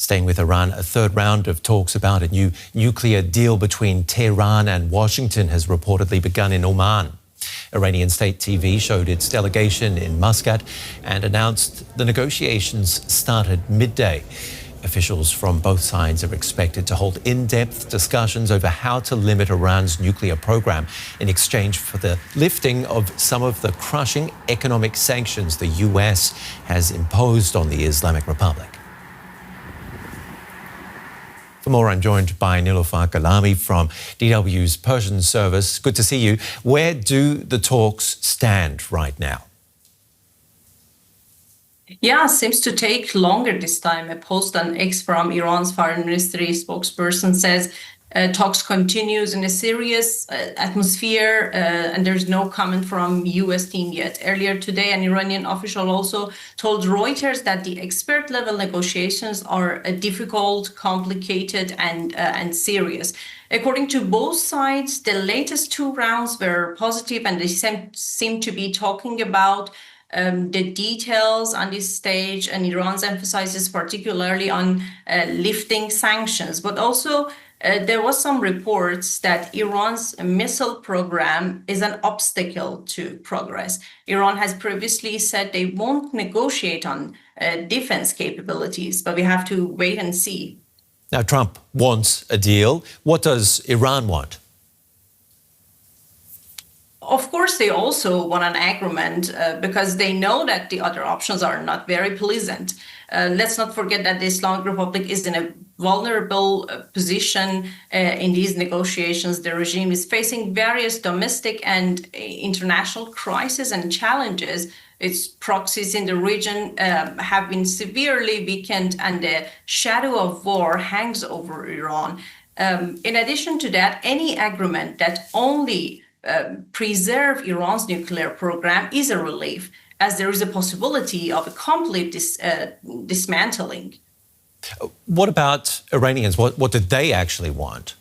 Staying with Iran, a third round of talks about a new nuclear deal between Tehran and Washington has reportedly begun in Oman. Iranian State TV showed its delegation in Muscat and announced the negotiations started midday. Officials from both sides are expected to hold in-depth discussions over how to limit Iran's nuclear program in exchange for the lifting of some of the crushing economic sanctions the US has imposed on the Islamic Republic. For more, I'm joined by Niloofar Gholami from DW's Persian service. Good to see you. Where do the talks stand right now? Yeah, seems to take longer this time. A post on X from Iran's foreign ministry spokesperson says talks continues in a serious atmosphere and there's no comment from US team yet. Earlier today, an Iranian official also told Reuters that the expert-level negotiations are difficult, complicated, and serious. According to both sides, the latest two rounds were positive and they seem to be talking about the details on this stage, and Iran's emphasizes particularly on lifting sanctions. But also there was some reports that Iran's missile program is an obstacle to progress. Iran has previously said they won't negotiate on defense capabilities, but we have to wait and see. Now, Trump wants a deal. What does Iran want? Of course, they also want an agreement because they know that the other options are not very pleasant. Let's not forget that the Islamic Republic is in a vulnerable position in these negotiations. The regime is facing various domestic and international crises and challenges. Its proxies in the region have been severely weakened, and the shadow of war hangs over Iran. In addition to that, any agreement that only preserve Iran's nuclear program is a relief, as there is a possibility of a complete dismantling. What about Iranians? What did they actually want?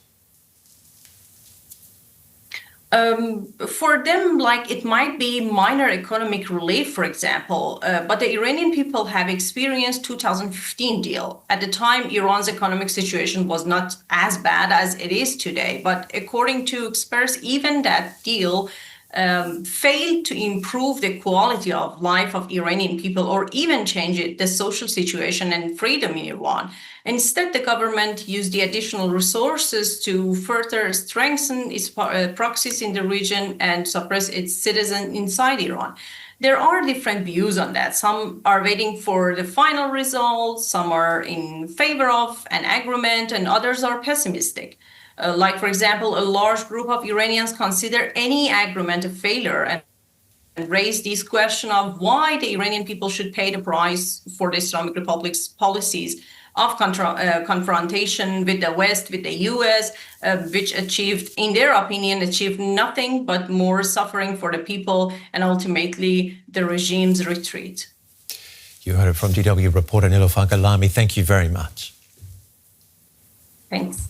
For them, like, it might be minor economic relief, for example, but the Iranian people have experienced 2015 deal. At the time, Iran's economic situation was not as bad as it is today. But according to experts, even that deal failed to improve the quality of life of Iranian people or even change the social situation and freedom in Iran. Instead, the government used the additional resources to further strengthen its proxies in the region and suppress its citizens inside Iran. There are different views on that. Some are waiting for the final results, some are in favor of an agreement, and others are pessimistic. Like, for example, a large group of Iranians consider any agreement a failure and raise this question of why the Iranian people should pay the price for the Islamic Republic's policies of confrontation with the West, with the US, which achieved, in their opinion, nothing but more suffering for the people and ultimately the regime's retreat. You heard it from DW reporter Niloofar Gholami. Thank you very much. Thanks.